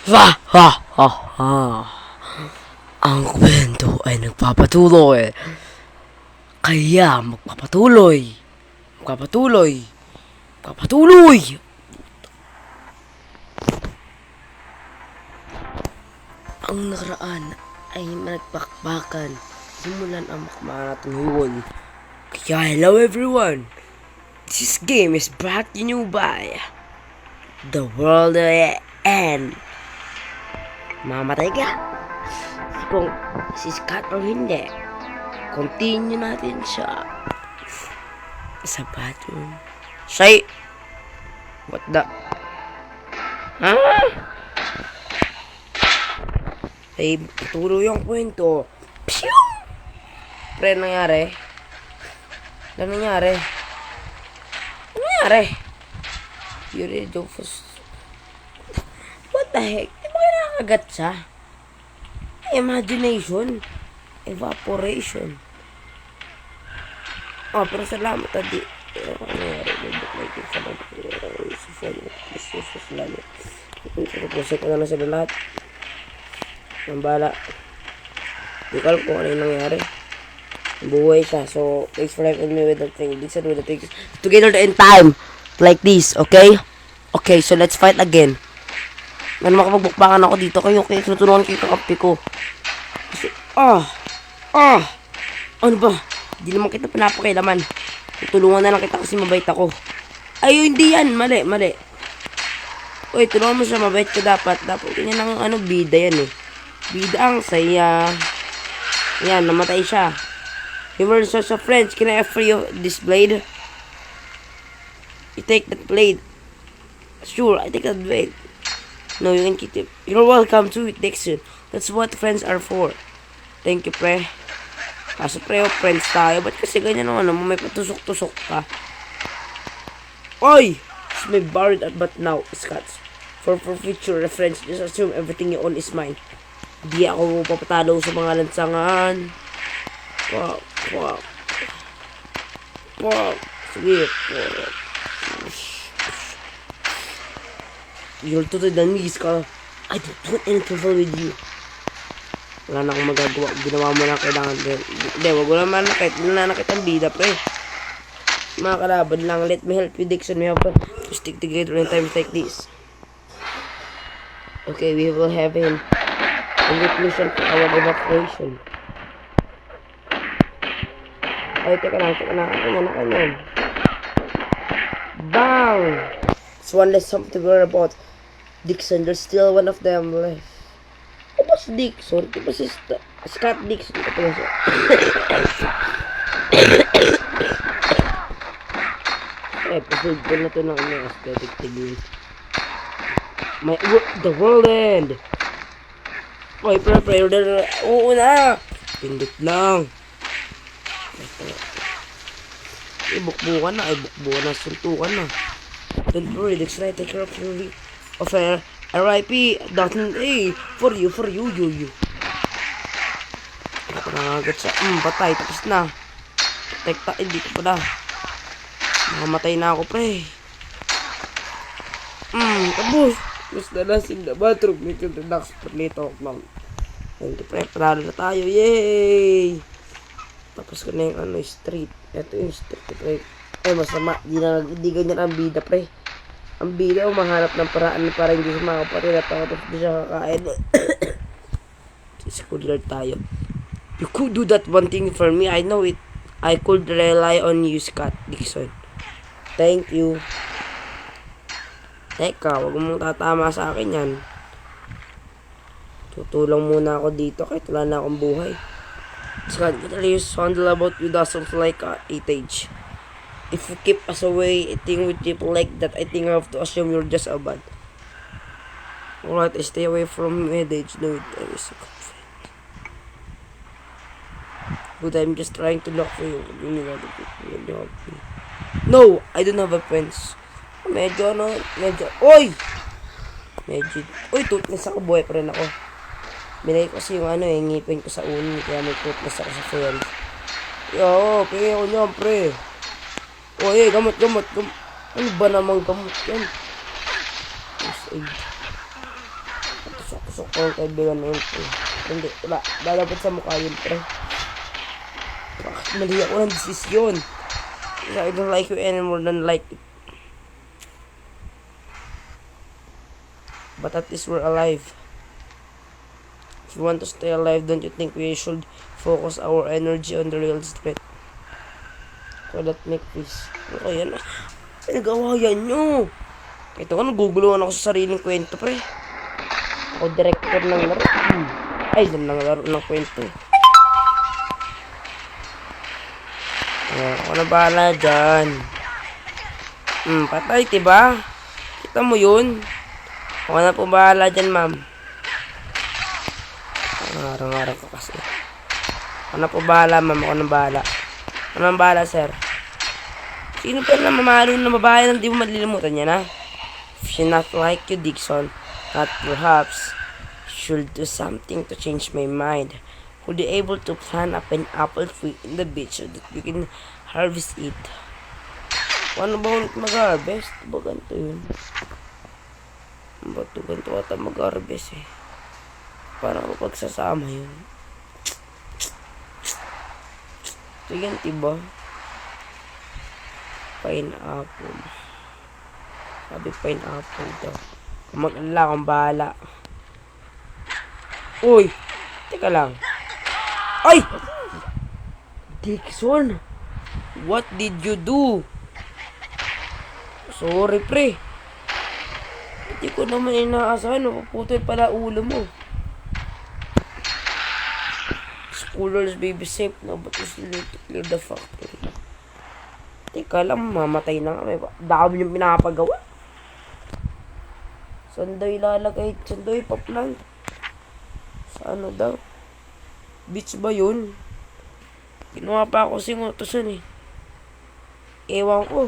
Ha ha ha ha. Ang kwento ay nagpapatuloy. Kaya magpapatuloy. Magpapatuloy. Magpapatuloy. Ang nakaraan ay nagpakbakan. Simulan ang makamaratong. Kaya hello everyone. This game is brought to you by The World End. Mamatay ka. Kung si Scott o hindi, continue natin siya sa bathroom. Say, what the? Ay, turo yung kwento. Pew! Pre, nangyari? Ano nangyari? Ano nangyari? You really don't first. What the heck? Di ba kayo nakakagat siya? Imagination. Evaporation. Oh, pero salamat adi. Ano nangyari? Pusik ko na sila lahat. Ang bala. Di ko alam kung ano yung nangyari. Buhay siya. So, thanks for helping me with the thing. This and with the things. Together in time. Like this, okay? Okay, so let's fight again. Ano makapagbukbakan ako dito kayo. Okay, tinutulungan kayo kakampi ko. Kasi, ano ba? Hindi naman kita pinapakilaman. Tutulungan na lang kita kasi mabait ako. Ay, hindi yan. Mali. Uy, tulungan mo siya. Mabait ka dapat. Dapat ganyan ang bida yan eh. Bida ang saya. Yan, namatay siya. You were such a friend. Can I offer you this blade? You take that blade. Sure, I take that blade. No, you can keep it. You're welcome to it, Dixon. That's what friends are for. Thank you, pre. Kaso pre, friends tayo. Ba't kasi ganyan naman? May patusok-tusok ka. Oy! It's my borrowed but now, Scots. For future reference, just assume everything you own is mine. Di ako papatalo sa mga lansangan. Wow. Sige. You're totally danis ka. I don't want any trouble with you. Wala na akong magagawa. Ginawa mo na kailangan din. Hindi, wag mo naman nananakit ang bida, pre. Mga kalaban lang. Let me help you, Dixon. We have to stick together in times like this. Okay, we will have him. A conclusion for our evacuation. Ay, teka na. Ako yan. Bang! It's one less something to worry about. Dixon, there's still one of them left. Ito ba si Dixon? Ito ba si Scott Dixon? Ito ba siya? Episode ko na ito ng aesthetic technique. The World End! Oy, pre-order. Oo na! Pindot lang. Bukbukan na. Suntukan na. Don't worry, Dix, right? Take care of your affair. R.I.P. .A. For you. Ako nangagat siya. Patay. Tapos na. Hindi ko pa na. Nakamatay na ako, pre. Tapos. Mas nalas in the bathroom. Make you relax for later. Hindi, pre. Panalo na tayo. Yay! Tapos ko na yung street. Ito yung street, pre. Ay, masama. Di ganyan ang bida, pre. Ang bida, mahanap ng paraan para hindi siya makapatid at tapos hindi siya kakain. Sikular tayo. You could do that one thing for me. I know it. I could rely on you, Scott Dixon. Thank you. Teka, wag mong tatama sa akin yan. Tutulong muna ako dito kahit wala na akong buhay. Scott, what are you handle about you doesn't like age? If you keep us away, eating with people like that, I think I have to assume you're just a bad. Alright, I stay away from mid-age. No, I was a good friend. But I'm just trying to look for you. No, I don't have a friends. Medyo. Oy! Uy, toothless ako, buhay pa rin ako. Binay ko kasi yung ngipin ko sa unin, kaya may toothless ako sa friend. Yo, kaya ako niyan, pre. Oy, gamot. Ano ba namang gamot yan? First aid. Tusok ko ang kaibigan na yun, pre. Hindi, wala. Lalapit sa mukha yun, pre. Bakit mali ako ng desisyon? I don't like you anymore than like it. But at least we're alive. If you want to stay alive, don't you think we should focus our energy on the real threat? So that make peace. Ano yan? Pinag-awayan nyo. Ito ka, naguguluhan ako sa sariling kwento, pre. Ako director ng laro. Ay, ng laro ng kwento. Ako na bahala dyan. Patay, diba? Kita mo yun? Ako na po bahala dyan, ma'am. Arang-arang ka kasi. Ako na po bahala, ma'am. Ako na bahala. Ako na bahala, sir. Sino pa na mamalo na babae nang di mo malilimutan niya na? If she's not like you, Dixon, not perhaps, should do something to change my mind. Would you able to plant a pineapple tree in the beach so that you can harvest it? Ano ba ulit mag-harvest? Ba ganito yun? Ba't ganito ata mag-harvest eh? Parang pagsasama yun. Ito yan, diba? Pineapple. Sabi pineapple daw. Mag-alala akong bahala. Uy! Teka lang. Ay! Dixon! What did you do? Sorry, pre. Hindi ko naman inaasahan. Napuputol pala ulo mo. Schoolers baby safe na. But you still need to clear the factory. Teka lang, mamatay na kami. Dami yung pinapagawa. Sandoy lalagay. Sandoy paplan. Sa ano daw? Beach ba yun? Ginawa pa ako singutosan eh. Ewan ko.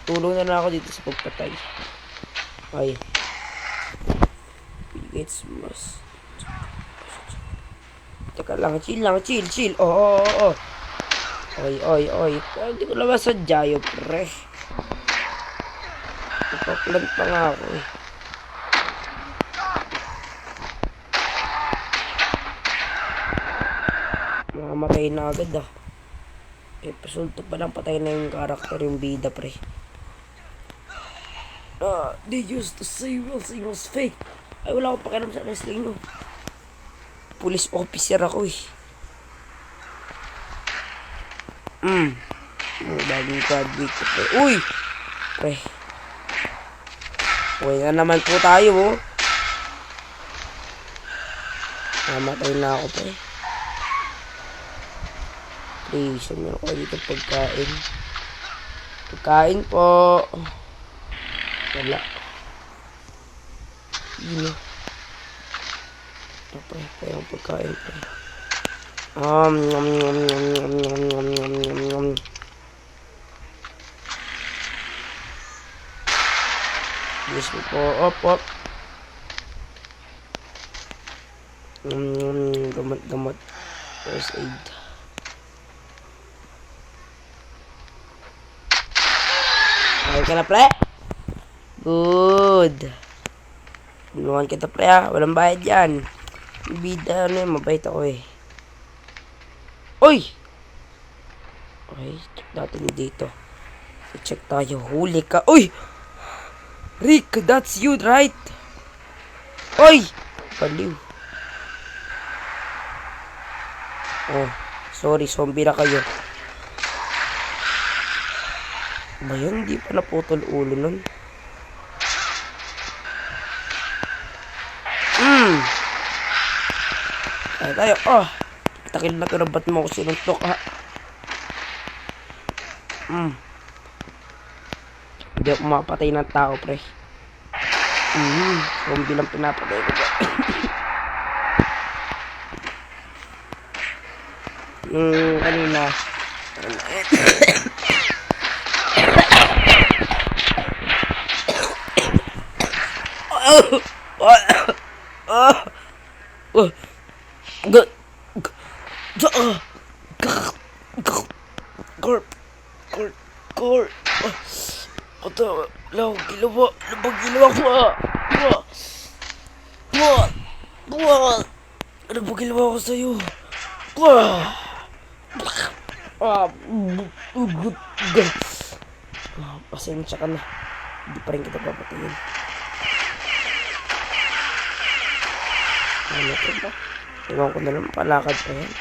Tulong na ako dito sa pagpatay. Ay. Bill Gates mas. Teka lang, chill. Oo. Oy. Hindi ko naman sadya yun, pre. Ipaplant pa nga ako eh. Makamatay na agad ah. Episode 2 pa lang patay na yung karakter, yung bida, pre. They used to say Wilson was fake. Ay, wala akong pakialam sa wrestling, no. Police officer ako eh. Bagong graduate ko, pre. Uy! Pre. Uy na naman po tayo, oh. Namatay na ako, pre. Please, meron ko dito pagkain. Pagkain po. Wala. Yun. Pre, yung pagkain, pre. Yes po. Op. Gamot. First aid. Okay ka na, pre? Good. Tulungan kita, pre, ha? Walang bayad yan. Bida, mabait ako eh. Uy! Okay, check natin dito. Check tayo. Huli ka. Uy! Rick, that's you, right? Uy! Baliw. Oh, sorry, zombie na kayo. Ba yun? Hindi pa naputol ulo nun. Ay tayo. Oh! Takil na pero ba't mo ako sinuntok, ha? Hindi ako mapatay ng tao, pre. Zombie lang pinapatay ko ba? Kanina. Ginawa ko Wah! Ano ba ginawa ko sa'yo? Wah! Pasensya ka na. Hindi pa rin kita papatayin. Ano to ba? Iwan ko na lang, palakad pa yan.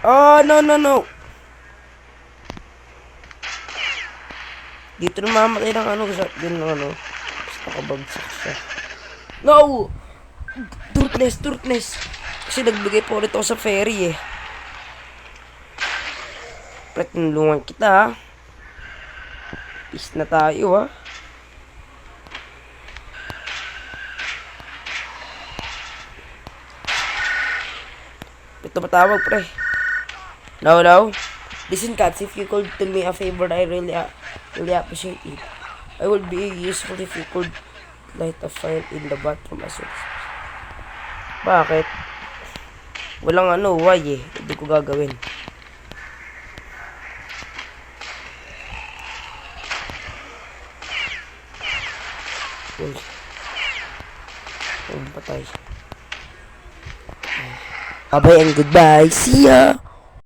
Oh, no. Dito na mamatay ng ano, shotgun ng ano. Basta nakabagsak siya. No! Turtles. Kasi nagbigay po ulit ako sa ferry eh. Tinulungan kita ha. Peace na tayo ha. Ito matawag pre. No. Listen cats, if you could do me a favor, I really appreciate it. I would be useful if you could light a fire in the bathroom as well. Bakit? Walang ano, why eh. Hindi ko gagawin. Uy. Patay. Bye-bye and goodbye. See ya!